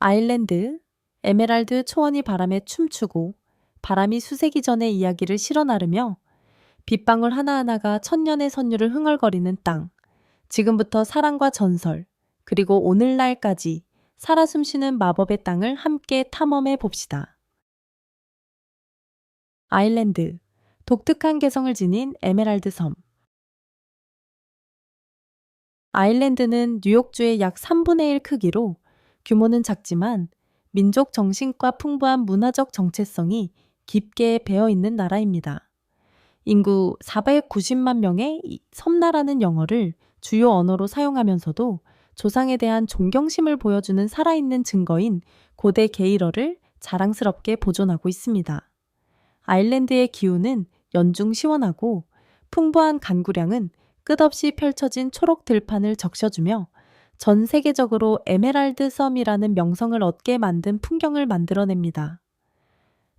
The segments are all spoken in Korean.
아일랜드, 에메랄드 초원이 바람에 춤추고 바람이 수세기 전의 이야기를 실어 나르며 빗방울 하나하나가 천년의 선율을 흥얼거리는 땅. 지금부터 사랑과 전설, 그리고 오늘날까지 살아 숨쉬는 마법의 땅을 함께 탐험해 봅시다. 아일랜드, 독특한 개성을 지닌 에메랄드 섬. 아일랜드는 뉴욕주의 약 3분의 1 크기로 규모는 작지만 민족 정신과 풍부한 문화적 정체성이 깊게 배어 있는 나라입니다. 인구 490만 명의 이 섬나라는 영어를 주요 언어로 사용하면서도 조상에 대한 존경심을 보여주는 살아있는 증거인 고대 게일어를 자랑스럽게 보존하고 있습니다. 아일랜드의 기후는 연중 시원하고 풍부한 간구량은 끝없이 펼쳐진 초록 들판을 적셔주며 전 세계적으로 에메랄드 섬이라는 명성을 얻게 만든 풍경을 만들어냅니다.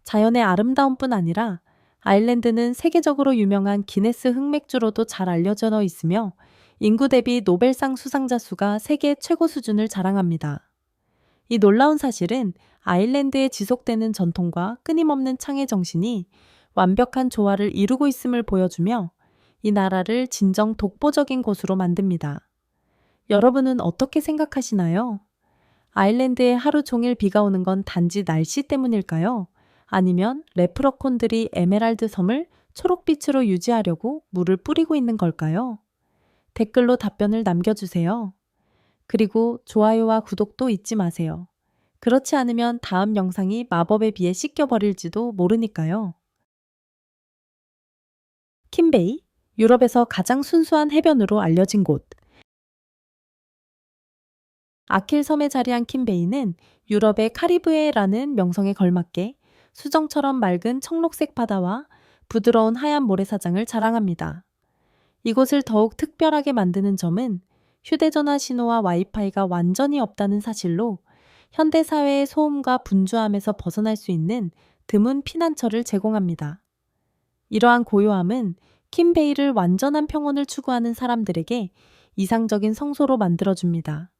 자연의 아름다움뿐 아니라 아일랜드는 세계적으로 유명한 기네스 흑맥주로도 잘 알려져 있으며 인구 대비 노벨상 수상자 수가 세계 최고 수준을 자랑합니다. 이 놀라운 사실은 아일랜드의 지속되는 전통과 끊임없는 창의 정신이 완벽한 조화를 이루고 있음을 보여주며 이 나라를 진정 독보적인 곳으로 만듭니다. 여러분은 어떻게 생각하시나요? 아일랜드에 하루 종일 비가 오는 건 단지 날씨 때문일까요? 아니면 레프러콘들이 에메랄드 섬을 초록빛으로 유지하려고 물을 뿌리고 있는 걸까요? 댓글로 답변을 남겨주세요. 그리고 좋아요와 구독도 잊지 마세요. 그렇지 않으면 다음 영상이 마법에 비해 씻겨버릴지도 모르니까요. 킴베이, 유럽에서 가장 순수한 해변으로 알려진 곳. 아킬 섬에 자리한 킴베이는 유럽의 카리브해라는 명성에 걸맞게 수정처럼 맑은 청록색 바다와 부드러운 하얀 모래사장을 자랑합니다. 이곳을 더욱 특별하게 만드는 점은 휴대전화 신호와 와이파이가 완전히 없다는 사실로 현대사회의 소음과 분주함에서 벗어날 수 있는 드문 피난처를 제공합니다. 이러한 고요함은 킴베이를 완전한 평온을 추구하는 사람들에게 이상적인 성소로 만들어줍니다.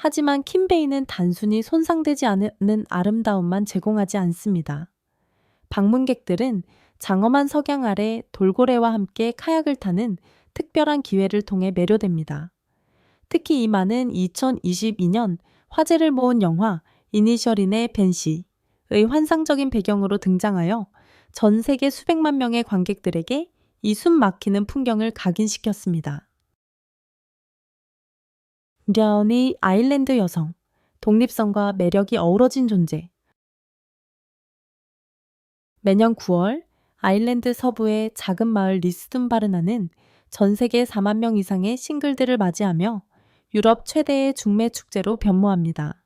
하지만 킴베이는 단순히 손상되지 않는 아름다움만 제공하지 않습니다. 방문객들은 장엄한 석양 아래 돌고래와 함께 카약을 타는 특별한 기회를 통해 매료됩니다. 특히 이 만은 2022년 화제를 모은 영화 이니셜인의 벤시의 환상적인 배경으로 등장하여 전 세계 수백만 명의 관객들에게 이 숨 막히는 풍경을 각인시켰습니다. 미련이 아일랜드 여성, 독립성과 매력이 어우러진 존재. 매년 9월 아일랜드 서부의 작은 마을 리스둔바르나는 전 세계 4만 명 이상의 싱글들을 맞이하며 유럽 최대의 중매 축제로 변모합니다.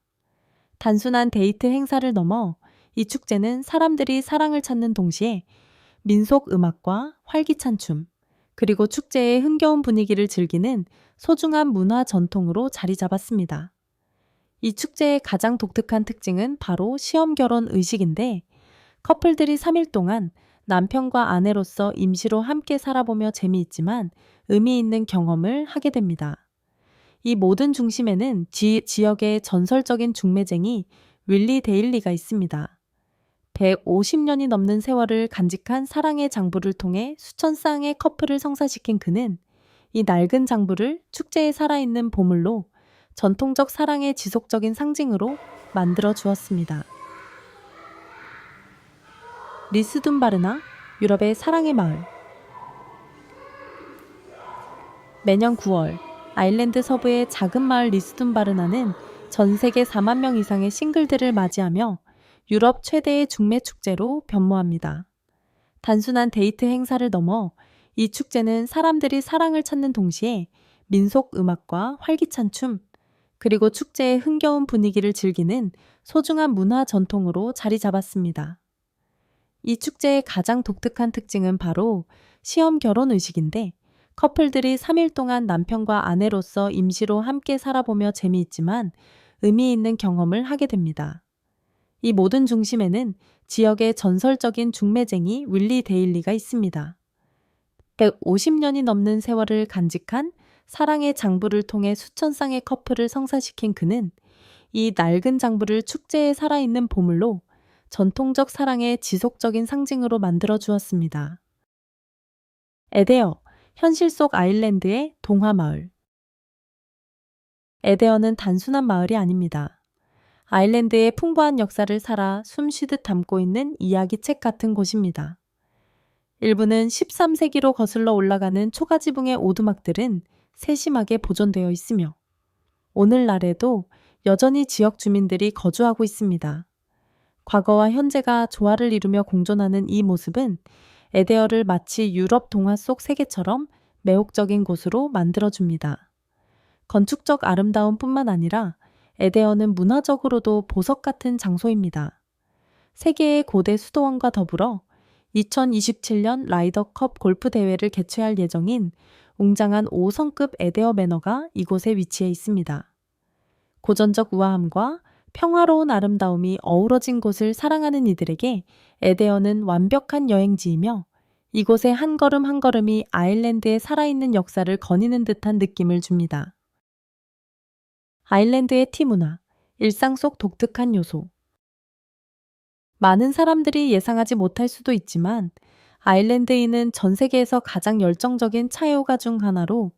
단순한 데이트 행사를 넘어 이 축제는 사람들이 사랑을 찾는 동시에 민속 음악과 활기찬 춤, 그리고 축제의 흥겨운 분위기를 즐기는 소중한 문화 전통으로 자리 잡았습니다. 이 축제의 가장 독특한 특징은 바로 시험 결혼 의식인데 커플들이 3일 동안 남편과 아내로서 임시로 함께 살아보며 재미있지만 의미 있는 경험을 하게 됩니다. 이 모든 중심에는 지역의 전설적인 중매쟁이 윌리 데일리가 있습니다. 150년이 넘는 세월을 간직한 사랑의 장부를 통해 수천 쌍의 커플을 성사시킨 그는 이 낡은 장부를 축제에 살아있는 보물로 전통적 사랑의 지속적인 상징으로 만들어 주었습니다. 리스둔바르나, 유럽의 사랑의 마을. 매년 9월 아일랜드 서부의 작은 마을 리스둔바르나는 전 세계 4만 명 이상의 싱글들을 맞이하며 유럽 최대의 중매 축제로 변모합니다. 단순한 데이트 행사를 넘어 이 축제는 사람들이 사랑을 찾는 동시에 민속 음악과 활기찬 춤, 그리고 축제의 흥겨운 분위기를 즐기는 소중한 문화 전통으로 자리 잡았습니다. 이 축제의 가장 독특한 특징은 바로 시험 결혼 의식인데 커플들이 3일 동안 남편과 아내로서 임시로 함께 살아보며 재미있지만 의미 있는 경험을 하게 됩니다. 이 모든 중심에는 지역의 전설적인 중매쟁이 윌리 데일리가 있습니다. 150년이 넘는 세월을 간직한 사랑의 장부를 통해 수천 쌍의 커플을 성사시킨 그는 이 낡은 장부를 축제에 살아있는 보물로 전통적 사랑의 지속적인 상징으로 만들어 주었습니다. 에데어, 현실 속 아일랜드의 동화 마을. 에데어는 단순한 마을이 아닙니다. 아일랜드의 풍부한 역사를 살아 숨쉬듯 담고 있는 이야기책 같은 곳입니다. 일부는 13세기로 거슬러 올라가는 초가지붕의 오두막들은 세심하게 보존되어 있으며 오늘날에도 여전히 지역 주민들이 거주하고 있습니다. 과거와 현재가 조화를 이루며 공존하는 이 모습은 에데어를 마치 유럽 동화 속 세계처럼 매혹적인 곳으로 만들어줍니다. 건축적 아름다움뿐만 아니라 에데어는 문화적으로도 보석 같은 장소입니다. 세계의 고대 수도원과 더불어 2027년 라이더컵 골프 대회를 개최할 예정인 웅장한 5성급 에데어 매너가 이곳에 위치해 있습니다. 고전적 우아함과 평화로운 아름다움이 어우러진 곳을 사랑하는 이들에게 에데어는 완벽한 여행지이며 이곳의 한 걸음 한 걸음이 아일랜드의 살아있는 역사를 거니는 듯한 느낌을 줍니다. 아일랜드의 티 문화, 일상 속 독특한 요소. 많은 사람들이 예상하지 못할 수도 있지만 아일랜드인은 전 세계에서 가장 열정적인 차애호가 중 하나로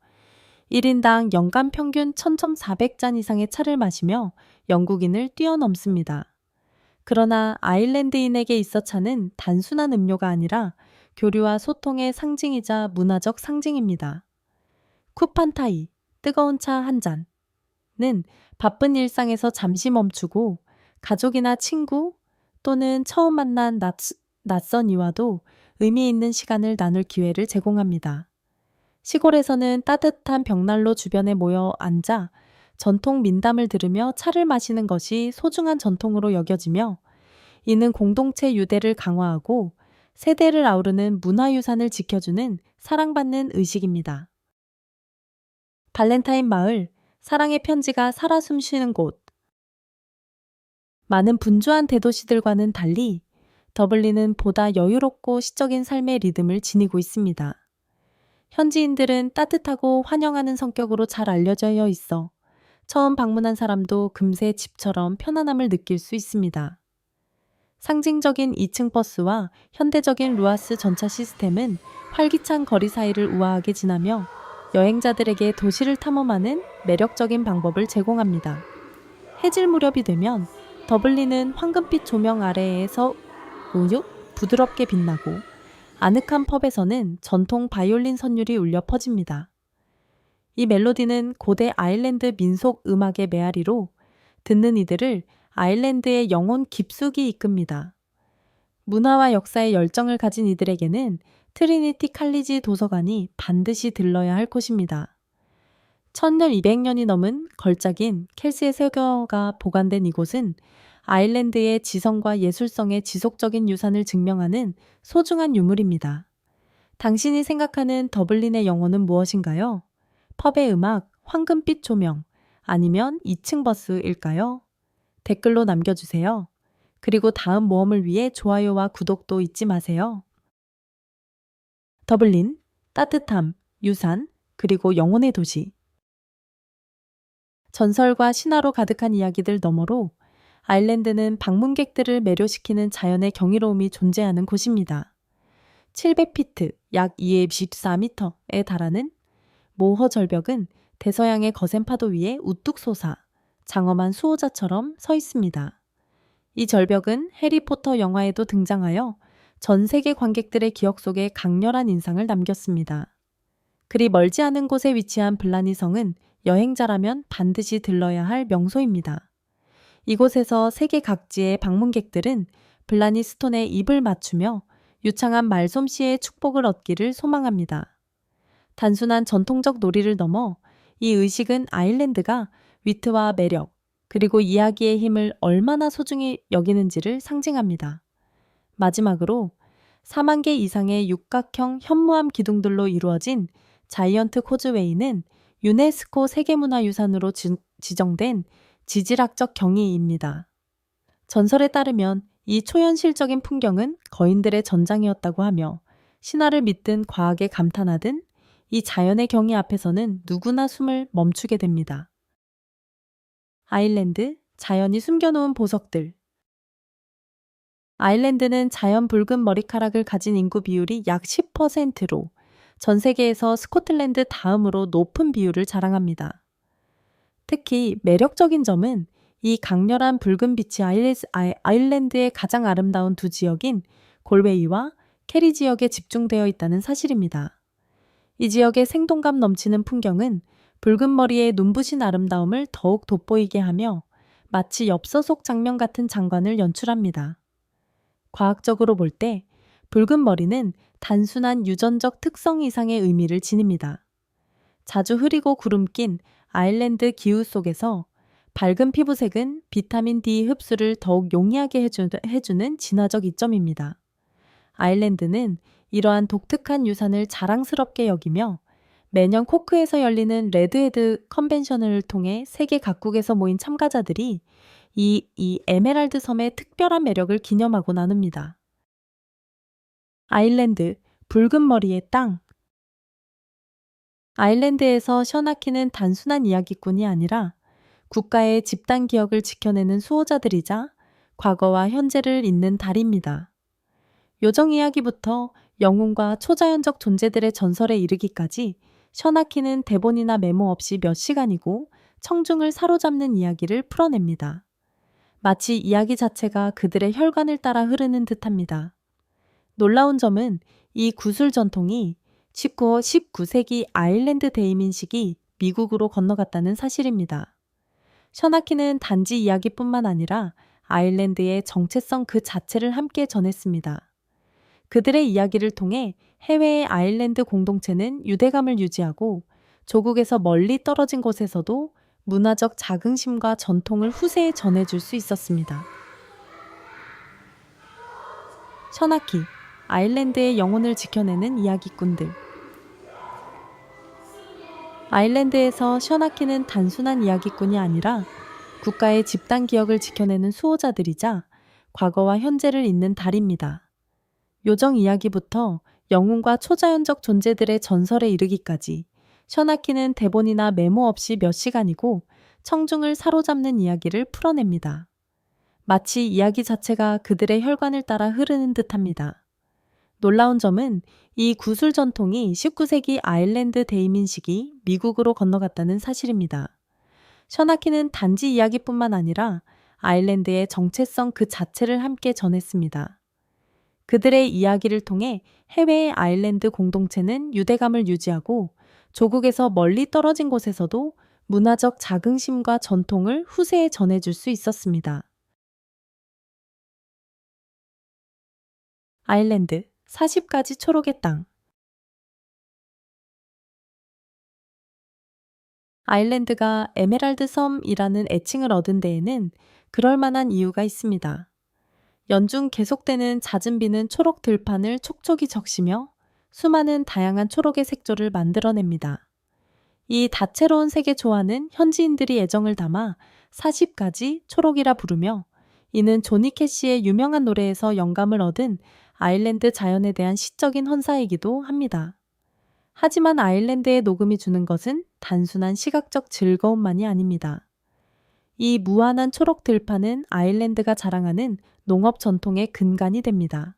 1인당 연간 평균 1,400잔 이상의 차를 마시며 영국인을 뛰어넘습니다. 그러나 아일랜드인에게 있어 차는 단순한 음료가 아니라 교류와 소통의 상징이자 문화적 상징입니다. 쿠판타이, 뜨거운 차 한 잔은 바쁜 일상에서 잠시 멈추고 가족이나 친구 또는 처음 만난 낯선 이와도 의미 있는 시간을 나눌 기회를 제공합니다. 시골에서는 따뜻한 벽난로 주변에 모여 앉아 전통 민담을 들으며 차를 마시는 것이 소중한 전통으로 여겨지며 이는 공동체 유대를 강화하고 세대를 아우르는 문화유산을 지켜주는 사랑받는 의식입니다. 발렌타인 마을, 사랑의 편지가 살아 숨쉬는 곳. 많은 분주한 대도시들과는 달리 더블린은 보다 여유롭고 시적인 삶의 리듬을 지니고 있습니다. 현지인들은 따뜻하고 환영하는 성격으로 잘 알려져 있어 처음 방문한 사람도 금세 집처럼 편안함을 느낄 수 있습니다. 상징적인 2층 버스와 현대적인 루아스 전차 시스템은 활기찬 거리 사이를 우아하게 지나며 여행자들에게 도시를 탐험하는 매력적인 방법을 제공합니다. 해질 무렵이 되면 더블린은 황금빛 조명 아래에서 부드럽게 빛나고 아늑한 펍에서는 전통 바이올린 선율이 울려 퍼집니다. 이 멜로디는 고대 아일랜드 민속 음악의 메아리로 듣는 이들을 아일랜드의 영혼 깊숙이 이끕니다. 문화와 역사에 열정을 가진 이들에게는 트리니티 칼리지 도서관이 반드시 들러야 할 곳입니다. 1200년이 넘은 걸작인 켈스의 세계어가 보관된 이곳은 아일랜드의 지성과 예술성의 지속적인 유산을 증명하는 소중한 유물입니다. 당신이 생각하는 더블린의 영혼은 무엇인가요? 펍의 음악, 황금빛 조명, 아니면 2층 버스일까요? 댓글로 남겨주세요. 그리고 다음 모험을 위해 좋아요와 구독도 잊지 마세요. 더블린, 따뜻함, 유산, 그리고 영혼의 도시. 전설과 신화로 가득한 이야기들 너머로 아일랜드는 방문객들을 매료시키는 자연의 경이로움이 존재하는 곳입니다. 700피트, 약 224m에 달하는 모허 절벽은 대서양의 거센 파도 위에 우뚝 솟아 장엄한 수호자처럼 서 있습니다. 이 절벽은 해리포터 영화에도 등장하여 전 세계 관객들의 기억 속에 강렬한 인상을 남겼습니다. 그리 멀지 않은 곳에 위치한 블라니 성은 여행자라면 반드시 들러야 할 명소입니다. 이곳에서 세계 각지의 방문객들은 블라니 스톤에 입을 맞추며 유창한 말솜씨의 축복을 얻기를 소망합니다. 단순한 전통적 놀이를 넘어 이 의식은 아일랜드가 위트와 매력, 그리고 이야기의 힘을 얼마나 소중히 여기는지를 상징합니다. 마지막으로 4만 개 이상의 육각형 현무암 기둥들로 이루어진 자이언트 코즈웨이는 유네스코 세계문화유산으로 지정된 지질학적 경이입니다. 전설에 따르면 이 초현실적인 풍경은 거인들의 전장이었다고 하며 신화를 믿든 과학에 감탄하든 이 자연의 경이 앞에서는 누구나 숨을 멈추게 됩니다. 아일랜드 자연이 숨겨놓은 보석들. 아일랜드는 자연 붉은 머리카락을 가진 인구 비율이 약 10%로 전 세계에서 스코틀랜드 다음으로 높은 비율을 자랑합니다. 특히 매력적인 점은 이 강렬한 붉은 빛이 아일랜드의 가장 아름다운 두 지역인 골웨이와 캐리 지역에 집중되어 있다는 사실입니다. 이 지역의 생동감 넘치는 풍경은 붉은 머리의 눈부신 아름다움을 더욱 돋보이게 하며 마치 엽서 속 장면 같은 장관을 연출합니다. 과학적으로 볼 때 붉은 머리는 단순한 유전적 특성 이상의 의미를 지닙니다. 자주 흐리고 구름 낀 아일랜드 기후 속에서 밝은 피부색은 비타민 D 흡수를 더욱 용이하게 해주는 진화적 이점입니다. 아일랜드는 이러한 독특한 유산을 자랑스럽게 여기며 매년 코크에서 열리는 레드헤드 컨벤션을 통해 세계 각국에서 모인 참가자들이 이 에메랄드 섬의 특별한 매력을 기념하고 나눕니다. 아일랜드, 붉은 머리의 땅. 아일랜드에서 셔나키는 단순한 이야기꾼이 아니라 국가의 집단 기억을 지켜내는 수호자들이자 과거와 현재를 잇는 달입니다. 요정 이야기부터 영웅과 초자연적 존재들의 전설에 이르기까지 셔나키는 대본이나 메모 없이 몇 시간이고 청중을 사로잡는 이야기를 풀어냅니다. 마치 이야기 자체가 그들의 혈관을 따라 흐르는 듯합니다. 놀라운 점은 이 구술 전통이 19세기 아일랜드 대이민식이 미국으로 건너갔다는 사실입니다. 셔나키는 단지 이야기뿐만 아니라 아일랜드의 정체성 그 자체를 함께 전했습니다. 그들의 이야기를 통해 해외의 아일랜드 공동체는 유대감을 유지하고 조국에서 멀리 떨어진 곳에서도 문화적 자긍심과 전통을 후세에 전해줄 수 있었습니다. 셔나키, 아일랜드의 영혼을 지켜내는 이야기꾼들. 아일랜드에서 셔나키는 단순한 이야기꾼이 아니라 국가의 집단 기억을 지켜내는 수호자들이자 과거와 현재를 잇는 달입니다. 요정 이야기부터 영웅과 초자연적 존재들의 전설에 이르기까지 셔나키는 대본이나 메모 없이 몇 시간이고 청중을 사로잡는 이야기를 풀어냅니다. 마치 이야기 자체가 그들의 혈관을 따라 흐르는 듯합니다. 놀라운 점은 이 구술 전통이 19세기 아일랜드 대이민식이 미국으로 건너갔다는 사실입니다. 셔나키는 단지 이야기뿐만 아니라 아일랜드의 정체성 그 자체를 함께 전했습니다. 그들의 이야기를 통해 해외의 아일랜드 공동체는 유대감을 유지하고 조국에서 멀리 떨어진 곳에서도 문화적 자긍심과 전통을 후세에 전해줄 수 있었습니다. 아일랜드, 40가지 초록의 땅. 아일랜드가 에메랄드 섬이라는 애칭을 얻은 데에는 그럴 만한 이유가 있습니다. 연중 계속되는 잦은 비는 초록 들판을 촉촉이 적시며 수많은 다양한 초록의 색조를 만들어냅니다. 이 다채로운 색의 조화는 현지인들이 애정을 담아 40가지 초록이라 부르며 이는 조니 캐시의 유명한 노래에서 영감을 얻은 아일랜드 자연에 대한 시적인 헌사이기도 합니다. 하지만 아일랜드의 녹음이 주는 것은 단순한 시각적 즐거움만이 아닙니다. 이 무한한 초록 들판은 아일랜드가 자랑하는 농업 전통의 근간이 됩니다.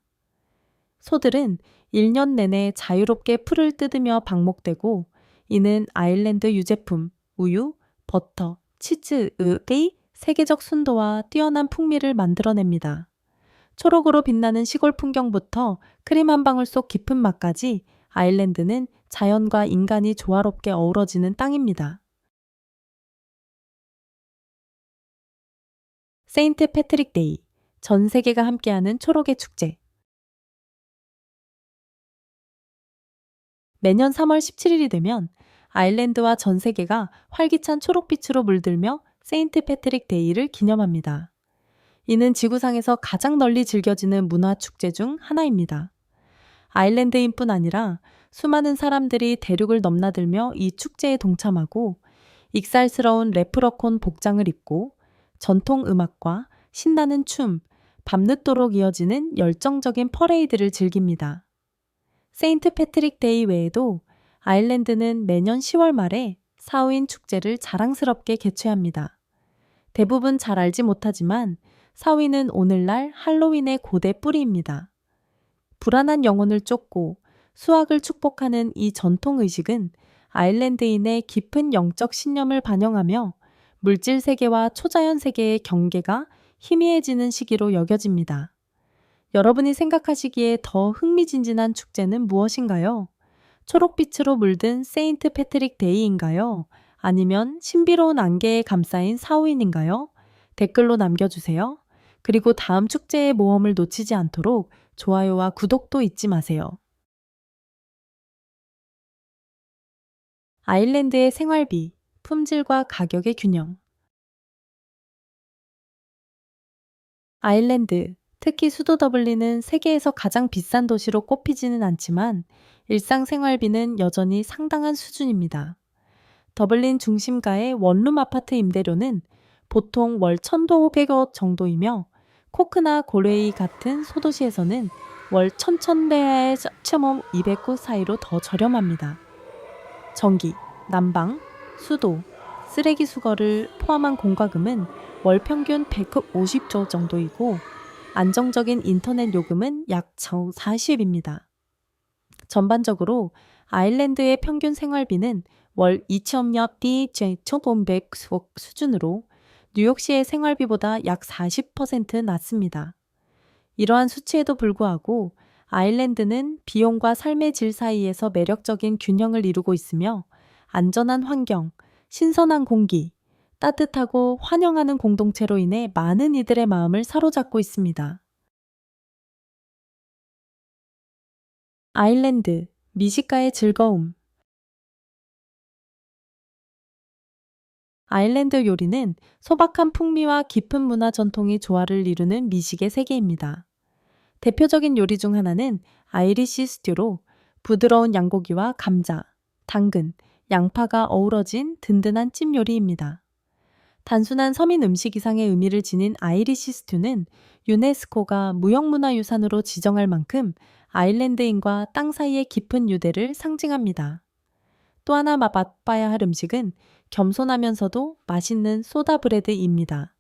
소들은 1년 내내 자유롭게 풀을 뜯으며 방목되고 이는 아일랜드 유제품, 우유, 버터, 치즈의 세계적 순도와 뛰어난 풍미를 만들어냅니다. 초록으로 빛나는 시골 풍경부터 크림 한 방울 속 깊은 맛까지 아일랜드는 자연과 인간이 조화롭게 어우러지는 땅입니다. 세인트 패트릭 데이, 전 세계가 함께하는 초록의 축제. 매년 3월 17일이 되면 아일랜드와 전 세계가 활기찬 초록빛으로 물들며 세인트 패트릭 데이를 기념합니다. 이는 지구상에서 가장 널리 즐겨지는 문화 축제 중 하나입니다. 아일랜드인뿐 아니라 수많은 사람들이 대륙을 넘나들며 이 축제에 동참하고 익살스러운 레프러콘 복장을 입고 전통 음악과 신나는 춤, 밤늦도록 이어지는 열정적인 퍼레이드를 즐깁니다. 세인트 패트릭 데이 외에도 아일랜드는 매년 10월 말에 사우인 축제를 자랑스럽게 개최합니다. 대부분 잘 알지 못하지만 사위는 오늘날 할로윈의 고대 뿌리입니다. 불안한 영혼을 쫓고 수확을 축복하는 이 전통 의식은 아일랜드인의 깊은 영적 신념을 반영하며 물질 세계와 초자연 세계의 경계가 희미해지는 시기로 여겨집니다. 여러분이 생각하시기에 더 흥미진진한 축제는 무엇인가요? 초록빛으로 물든 세인트 패트릭 데이인가요? 아니면 신비로운 안개에 감싸인 사우인인가요? 댓글로 남겨주세요. 그리고 다음 축제의 모험을 놓치지 않도록 좋아요와 구독도 잊지 마세요. 아일랜드의 생활비, 품질과 가격의 균형. 아일랜드, 특히 수도 더블린은 세계에서 가장 비싼 도시로 꼽히지는 않지만 일상생활비는 여전히 상당한 수준입니다. 더블린 중심가의 원룸 아파트 임대료는 보통 월 1,500억 정도이며 코크나 골웨이 같은 소도시에서는 월 1,100에서 209 사이로 더 저렴합니다. 전기, 난방, 수도, 쓰레기 수거를 포함한 공과금은 월 평균 150조 정도이고 안정적인 인터넷 요금은 약 40입니다. 전반적으로 아일랜드의 평균 생활비는 월 2,500 수준으로 뉴욕시의 생활비보다 약 40% 낮습니다. 이러한 수치에도 불구하고 아일랜드는 비용과 삶의 질 사이에서 매력적인 균형을 이루고 있으며 안전한 환경, 신선한 공기, 따뜻하고 환영하는 공동체로 인해 많은 이들의 마음을 사로잡고 있습니다. 아일랜드, 미식가의 즐거움. 아일랜드 요리는 소박한 풍미와 깊은 문화 전통이 조화를 이루는 미식의 세계입니다. 대표적인 요리 중 하나는 아이리시 스튜로 부드러운 양고기와 감자, 당근, 양파가 어우러진 든든한 찜 요리입니다. 단순한 서민 음식 이상의 의미를 지닌 아이리시 스튜는 유네스코가 무형문화유산으로 지정할 만큼 아일랜드인과 땅 사이의 깊은 유대를 상징합니다. 또 하나 맛봐야 할 음식은 겸손하면서도 맛있는 소다 브레드입니다.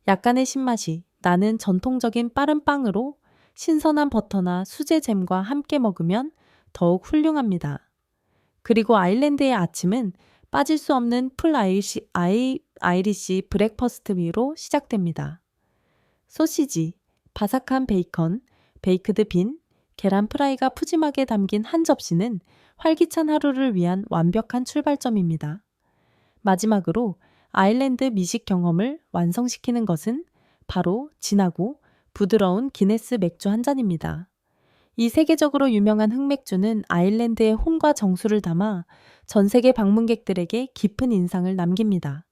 약간의 신맛이 나는 전통적인 빠른 빵으로 신선한 버터나 수제 잼과 함께 먹으면 더욱 훌륭합니다. 그리고 아일랜드의 아침은 빠질 수 없는 풀 아이리시 브렉퍼스트 위로 시작됩니다. 소시지, 바삭한 베이컨, 베이크드 빈, 계란 프라이가 푸짐하게 담긴 한 접시는 활기찬 하루를 위한 완벽한 출발점입니다. 마지막으로 아일랜드 미식 경험을 완성시키는 것은 바로 진하고 부드러운 기네스 맥주 한 잔입니다. 이 세계적으로 유명한 흑맥주는 아일랜드의 혼과 정수를 담아 전 세계 방문객들에게 깊은 인상을 남깁니다.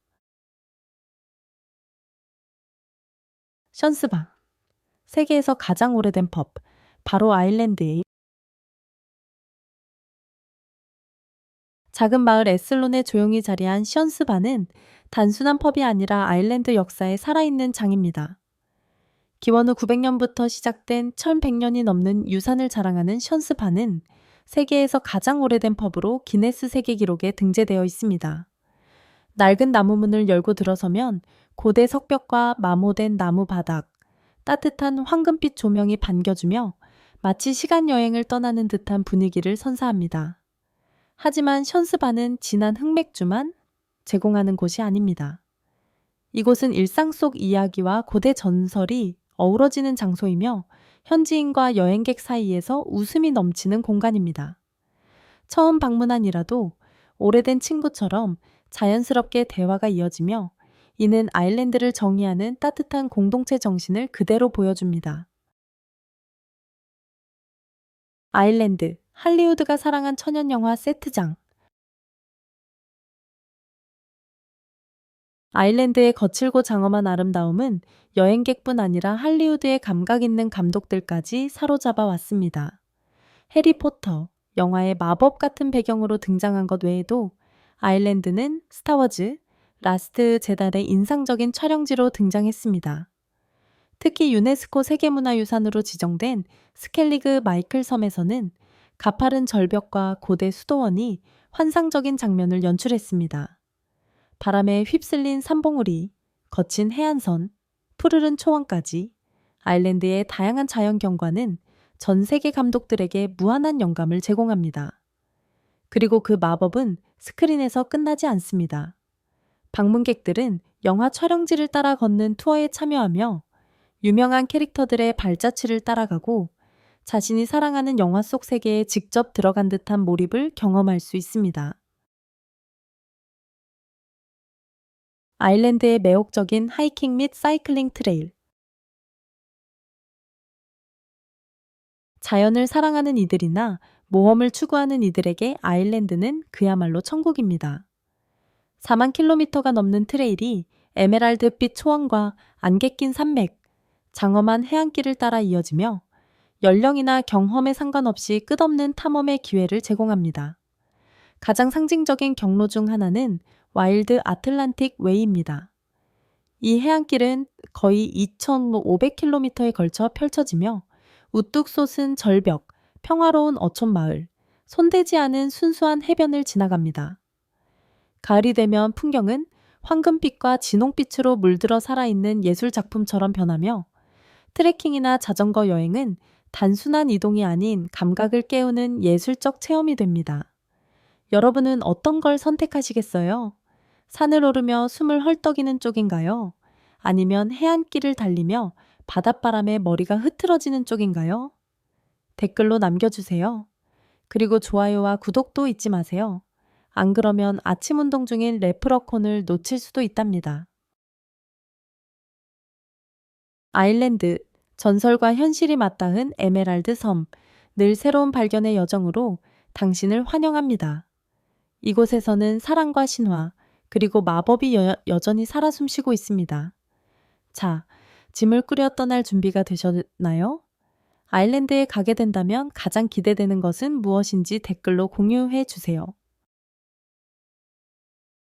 션스바, 세계에서 가장 오래된 펍, 바로 아일랜드의 작은 마을 에슬론에 조용히 자리한 션스바는 단순한 펍이 아니라 아일랜드 역사의 살아있는 장입니다. 기원 후 900년부터 시작된 1100년이 넘는 유산을 자랑하는 션스바는 세계에서 가장 오래된 펍으로 기네스 세계 기록에 등재되어 있습니다. 낡은 나무 문을 열고 들어서면 고대 석벽과 마모된 나무 바닥, 따뜻한 황금빛 조명이 반겨주며 마치 시간 여행을 떠나는 듯한 분위기를 선사합니다. 하지만 션스바는 진한 흑맥주만 제공하는 곳이 아닙니다. 이곳은 일상 속 이야기와 고대 전설이 어우러지는 장소이며 현지인과 여행객 사이에서 웃음이 넘치는 공간입니다. 처음 방문한이라도 오래된 친구처럼 자연스럽게 대화가 이어지며 이는 아일랜드를 정의하는 따뜻한 공동체 정신을 그대로 보여줍니다. 아일랜드, 할리우드가 사랑한 천연영화 세트장. 아일랜드의 거칠고 장엄한 아름다움은 여행객뿐 아니라 할리우드의 감각 있는 감독들까지 사로잡아 왔습니다. 해리포터, 영화의 마법 같은 배경으로 등장한 것 외에도 아일랜드는 스타워즈, 라스트 제달의 인상적인 촬영지로 등장했습니다. 특히 유네스코 세계문화유산으로 지정된 스켈리그 마이클 섬에서는 가파른 절벽과 고대 수도원이 환상적인 장면을 연출했습니다. 바람에 휩쓸린 산봉우리, 거친 해안선, 푸르른 초원까지 아일랜드의 다양한 자연 경관은 전 세계 감독들에게 무한한 영감을 제공합니다. 그리고 그 마법은 스크린에서 끝나지 않습니다. 방문객들은 영화 촬영지를 따라 걷는 투어에 참여하며 유명한 캐릭터들의 발자취를 따라가고 자신이 사랑하는 영화 속 세계에 직접 들어간 듯한 몰입을 경험할 수 있습니다. 아일랜드의 매혹적인 하이킹 및 사이클링 트레일. 자연을 사랑하는 이들이나 모험을 추구하는 이들에게 아일랜드는 그야말로 천국입니다. 4만 킬로미터가 넘는 트레일이 에메랄드빛 초원과 안개 낀 산맥, 장엄한 해안길을 따라 이어지며 연령이나 경험에 상관없이 끝없는 탐험의 기회를 제공합니다. 가장 상징적인 경로 중 하나는 와일드 아틀란틱 웨이입니다. 이 해안길은 거의 2,500km에 걸쳐 펼쳐지며 우뚝 솟은 절벽, 평화로운 어촌 마을, 손대지 않은 순수한 해변을 지나갑니다. 가을이 되면 풍경은 황금빛과 진홍빛으로 물들어 살아있는 예술 작품처럼 변하며 트레킹이나 자전거 여행은 단순한 이동이 아닌 감각을 깨우는 예술적 체험이 됩니다. 여러분은 어떤 걸 선택하시겠어요? 산을 오르며 숨을 헐떡이는 쪽인가요? 아니면 해안길을 달리며 바닷바람에 머리가 흐트러지는 쪽인가요? 댓글로 남겨주세요. 그리고 좋아요와 구독도 잊지 마세요. 안 그러면 아침 운동 중인 레프러콘을 놓칠 수도 있답니다. 아일랜드, 전설과 현실이 맞닿은 에메랄드 섬, 늘 새로운 발견의 여정으로 당신을 환영합니다. 이곳에서는 사랑과 신화, 그리고 마법이 여전히 살아 숨쉬고 있습니다. 자, 짐을 꾸려 떠날 준비가 되셨나요? 아일랜드에 가게 된다면 가장 기대되는 것은 무엇인지 댓글로 공유해 주세요.